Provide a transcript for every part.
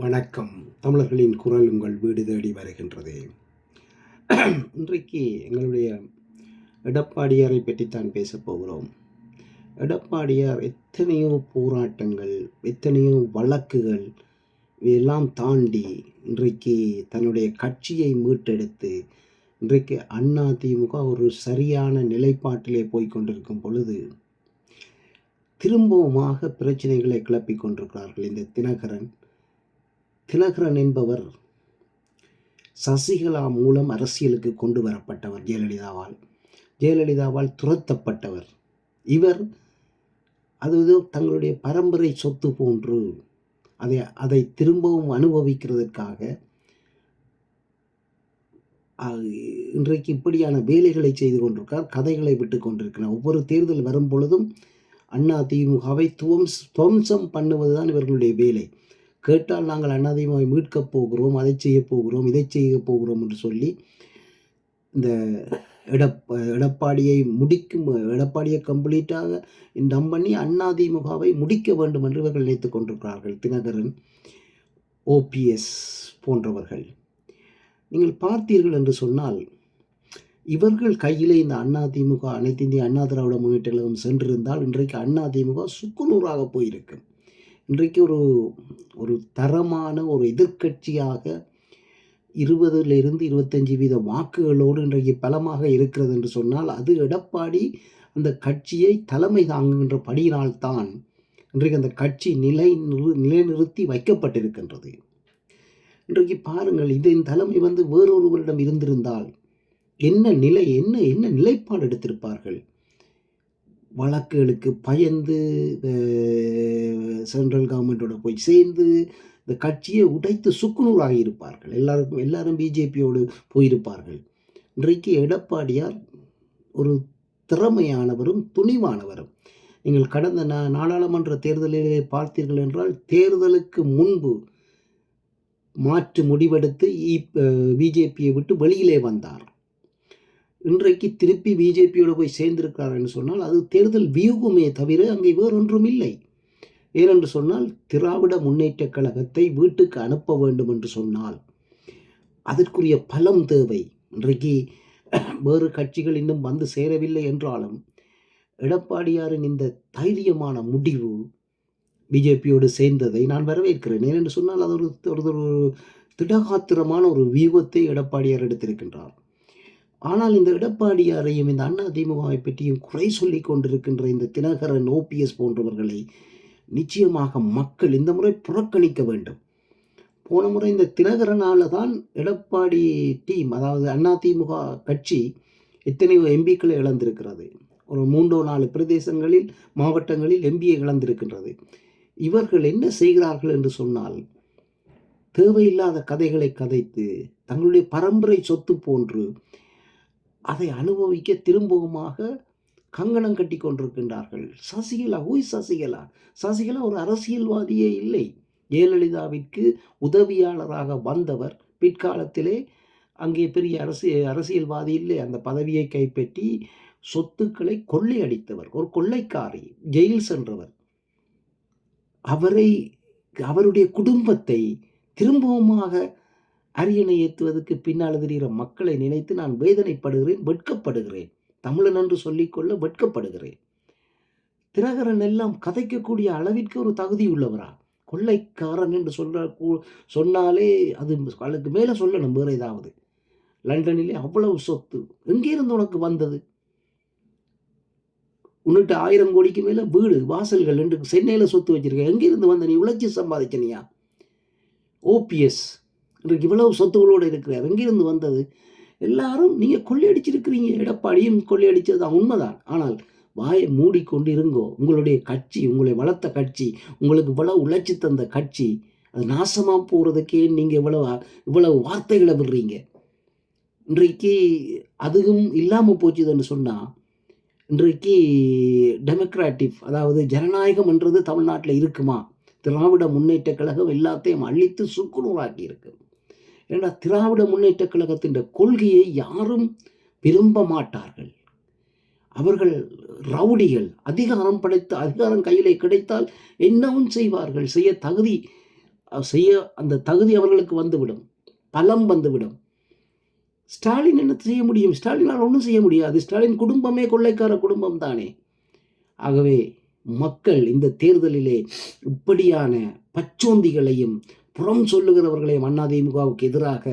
வணக்கம். தமிழர்களின் குரல் உங்கள் வீடு தேடி வருகின்றது. இன்றைக்கு எங்களுடைய எடப்பாடியாரை பற்றித்தான் பேசப் போகிறோம். எடப்பாடியார் எத்தனையோ போராட்டங்கள், எத்தனையோ வழக்குகள் இவையெல்லாம் தாண்டி இன்றைக்கு தன்னுடைய கட்சியை மீட்டெடுத்து இன்றைக்கு அதிமுக ஒரு சரியான நிலைப்பாட்டிலே போய்க்கொண்டிருக்கும் பொழுது திரும்பவுமாக பிரச்சனைகளை கிளப்பிக் கொண்டிருக்கிறார்கள். இந்த தினகரன் என்பவர் சசிகலா மூலம் அரசியலுக்கு கொண்டு வரப்பட்டவர். ஜெயலலிதாவால் துரத்தப்பட்டவர். இவர் அது தங்களுடைய பரம்பரை சொத்து போன்று அதை திரும்பவும் அனுபவிக்கிறதற்காக இன்றைக்கு இப்படியான வேலைகளை செய்து கொண்டிருக்கிறார். கதைகளை விட்டு கொண்டிருக்கிறார். ஒவ்வொரு தேர்தல் வரும் பொழுதும் அதிமுகவை துவம்சம் பண்ணுவதுதான் இவர்களுடைய வேலை. கேட்டால் நாங்கள் அதிமுகவை மீட்கப் போகிறோம், அதை செய்ய போகிறோம், இதை செய்ய போகிறோம் என்று சொல்லி இந்த எடப்பாடியை கம்ப்ளீட்டாக இன்டம் பண்ணி அதிமுகவை முடிக்க வேண்டும் என்று இவர்கள் நினைத்துக் கொண்டிருக்கிறார்கள். தினகரன், ஓபிஎஸ் போன்றவர்கள். நீங்கள் பார்த்தீர்கள் என்று சொன்னால் இவர்கள் கையிலே இந்த அதிமுக, அனைத்து இந்திய அண்ணா திராவிட முன்னேற்ற கழகம் சென்றிருந்தால் இன்றைக்கு அதிமுக சுக்குநூறாக போயிருக்கும். இன்றைக்கு ஒரு தரமான ஒரு எதிர்க்கட்சியாக 20-25% வாக்குகளோடு இன்றைக்கு பலமாக இருக்கிறது என்று சொன்னால் அது எடப்பாடி அந்த கட்சியை தலைமை தாங்குகின்ற படியினால்தான் இன்றைக்கு அந்த கட்சி நிலைநிறுத்தி வைக்கப்பட்டிருக்கின்றது. இன்றைக்கு பாருங்கள், இதன் தலைமை வேறொருவரிடம் இருந்திருந்தால் என்ன நிலைப்பாடு எடுத்திருப்பார்கள்? வழக்குகளுக்கு பயந்து சென்ட்ரல் கவர்மெண்டோட போய் சேர்ந்து இந்த கட்சியை உடைத்து சுக்குநூறாகி இருப்பார்கள். எல்லாரும் பிஜேபியோடு போயிருப்பார்கள். இன்றைக்கு எடப்பாடியார் ஒரு திறமையானவரும் துணிவானவரும். நீங்கள் கடந்த நாடாளுமன்ற தேர்தலிலே பார்த்தீர்கள் என்றால் தேர்தலுக்கு முன்பு மாற்று முடிவெடுத்து பிஜேபியை விட்டு வெளியிலே வந்தார். இன்றைக்கு திருப்பி பிஜேபியோடு போய் சேர்ந்திருக்கிறார் என்று சொன்னால் அது தேர்தல் வியூகமே தவிர அங்கே வேறொன்றும் இல்லை. ஏனென்று சொன்னால் திராவிட முன்னேற்ற கழகத்தை வீட்டுக்கு அனுப்ப வேண்டும் என்று சொன்னால் அதற்குரிய பலம் தேவை. இன்றைக்கு வேறு கட்சிகள் இன்னும் வந்து சேரவில்லை என்றாலும் எடப்பாடியாரின் இந்த தைரியமான முடிவு பிஜேபியோடு சேர்ந்ததை நான் வரவேற்கிறேன். ஏனென்று சொன்னால் அது ஒரு திடகாத்திரமான ஒரு வியூகத்தை எடப்பாடியார் எடுத்திருக்கின்றார். ஆனால் இந்த எடப்பாடியாரையும் இந்த அதிமுகவை பற்றியும் குறை சொல்லி கொண்டிருக்கின்ற இந்த தினகரன், ஓபிஎஸ் போன்றவர்களை நிச்சயமாக மக்கள் இந்த முறை புறக்கணிக்க வேண்டும். போன முறை இந்த தினகரனால தான் எடப்பாடி டீம், அதாவது அதிமுக கட்சி எத்தனையோ எம்பிக்களை இழந்திருக்கிறது. ஒரு 3-4 பிரதேசங்களில், மாவட்டங்களில் எம்பியை இழந்திருக்கின்றது. இவர்கள் என்ன செய்கிறார்கள் என்று சொன்னால் தேவையில்லாத கதைகளை கதைத்து தங்களுடைய பரம்பரை சொத்து போன்று அதை அனுபவிக்க திரும்பவுமாக கங்கணம் கட்டி கொண்டிருக்கின்றார்கள். சசிகலா ஒரு அரசியல்வாதியே இல்லை. ஜெயலலிதாவிற்கு உதவியாளராக வந்தவர். பிற்காலத்திலே அங்கே பெரிய அரசியல்வாதி இல்லை. அந்த பதவியை கைப்பற்றி சொத்துக்களை கொள்ளையடித்தவர், ஒரு கொள்ளைக்காரி, ஜெயில் சென்றவர். அவருடைய குடும்பத்தை திரும்பவுமாக அரியணை ஏற்றுவதற்கு பின்னால் தெரிகிற மக்களை நினைத்து நான் வேதனைப்படுகிறேன், வெட்கப்படுகிறேன். தமிழன் என்று சொல்லிக்கொள்ள வெட்கப்படுகிறேன். தினகரன் எல்லாம் கதைக்கக்கூடிய அளவிற்கு ஒரு தகுதி உள்ளவரா? கொள்ளைக்காரன் என்று சொன்னாலே அதுக்கு மேலே சொல்லணும். வேறு ஏதாவது லண்டனிலே அவ்வளவு சொத்து எங்கிருந்து உனக்கு வந்தது? உன்னிட்ட 1000 கோடிக்கு மேலே வீடு, வாசல்கள் என்று சென்னையில் சொத்து வச்சிருக்க. எங்கிருந்து வந்த? நீ உழைச்சி சம்பாதிச்சனியா? ஓபிஎஸ் இன்றைக்கு இவ்வளவு சொத்துகளோடு இருக்கிறார். எங்கிருந்து வந்தது? எல்லாரும் நீங்கள் கொள்ளையடிச்சிருக்கிறீங்க. எடப்பாடியும் கொள்ளையடிச்சது தான், உண்மைதான். ஆனால் வாயை மூடிக்கொண்டு இருங்கோ. உங்களுடைய கட்சி, உங்களை வளர்த்த கட்சி, உங்களுக்கு இவ்வளவு உழைச்சி தந்த கட்சி, அது நாசமாக போகிறதுக்கே நீங்கள் இவ்வளவு வார்த்தைகளை விடுறீங்க. இன்றைக்கு அதுவும் இல்லாமல் போச்சுதுன்னு சொன்னால் இன்றைக்கு டெமோக்ராட்டிக், அதாவது ஜனநாயகம் என்றது தமிழ்நாட்டில் இருக்குமா? திராவிட முன்னேற்ற கழகம் எல்லாத்தையும் அழித்து சுக்குநூறாக்கி இருக்கு. ஏன்னா திராவிட முன்னேற்ற கழகத்தின் கொள்கையை யாரும் விரும்ப மாட்டார்கள். அவர்கள் ரவுடிகள். அதிகாரம் கையிலே கிடைத்தால் என்னவும் செய்வார்கள். செய்ய தகுதி செய்ய அந்த தகுதி அவர்களுக்கு வந்துவிடும், பலம் வந்துவிடும். ஸ்டாலின் என்ன செய்ய முடியும்? ஸ்டாலினால் ஒன்றும் செய்ய முடியாது. ஸ்டாலின் குடும்பமே கொள்ளைக்கார குடும்பம் தானே. ஆகவே மக்கள் இந்த தேர்தலிலே இப்படியான பச்சோந்திகளையும் புறம் சொல்லுகிறவர்களையும் அதிமுகவுக்கு எதிராக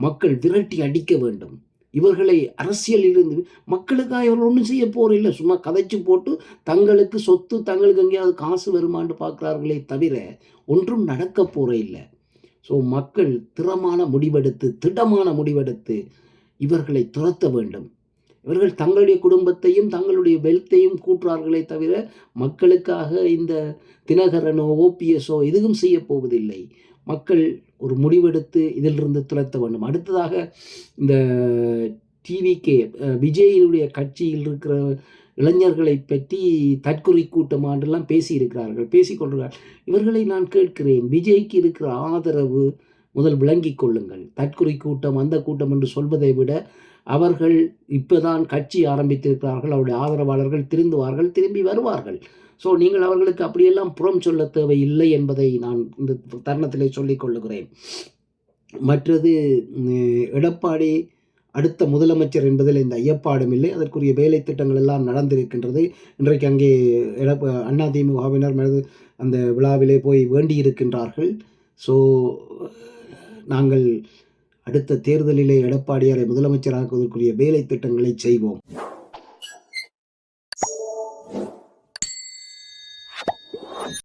மக்கள் விரட்டி அடிக்க வேண்டும். இவர்களை அரசியலிலிருந்து மக்களுக்காக இவர்கள் ஒன்றும் செய்ய போறதில்லை. சும்மா கதைச்சு போட்டு தங்களுக்கு சொத்து, தங்களுக்கு எங்கேயாவது காசு வருமான்னு பார்க்கிறார்களே தவிர ஒன்றும் நடக்க போற இல்லை. ஸோ மக்கள் திடமான முடிவெடுத்து இவர்களை துரத்த வேண்டும். இவர்கள் தங்களுடைய குடும்பத்தையும் தங்களுடைய வெல்த்தையும் கூட்டுறார்களே தவிர மக்களுக்காக இந்த தினகரனோ ஓபிஎஸோ எதுவும் செய்ய போவதில்லை. மக்கள் ஒரு முடிவெடுத்து இதிலிருந்து துரத்த வேண்டும். அடுத்ததாக இந்த டிவிகே விஜயினுடைய கட்சியில் இருக்கிற இளைஞர்களை பற்றி தற்குறி கூட்டமாண்டெல்லாம் பேசியிருக்கிறார்கள், பேசிக்கொண்டிருக்கிறார்கள். இவர்களை நான் கேட்கிறேன், விஜய்க்கு இருக்கிற ஆதரவு முதல் விளங்கிக் கொள்ளுங்கள். தற்குறி கூட்டம் அந்த கூட்டம் என்று சொல்வதை விட அவர்கள் இப்போதான் கட்சி ஆரம்பித்திருக்கிறார்கள். அவருடைய ஆதரவாளர்கள் திரும்பி வருவார்கள். ஸோ நீங்கள் அவர்களுக்கு அப்படியெல்லாம் புறம் சொல்ல தேவையில்லை என்பதை நான் இந்த தருணத்திலே சொல்லிக் கொள்ளுகிறேன். மற்றது எடப்பாடி அடுத்த முதலமைச்சர் என்பதில் இந்த ஐயப்பாடும் இல்லை. அதற்குரிய வேலை திட்டங்கள் எல்லாம் நடந்திருக்கின்றது. இன்றைக்கு அங்கே அதிமுகவினர் அந்த விழாவிலே போய் வேண்டியிருக்கின்றார்கள். ஸோ நாங்கள் அடுத்த தேர்தலிலே எடப்பாடியாரை முதலமைச்சராக்குவதற்குரிய வேலை திட்டங்களை செய்வோம்.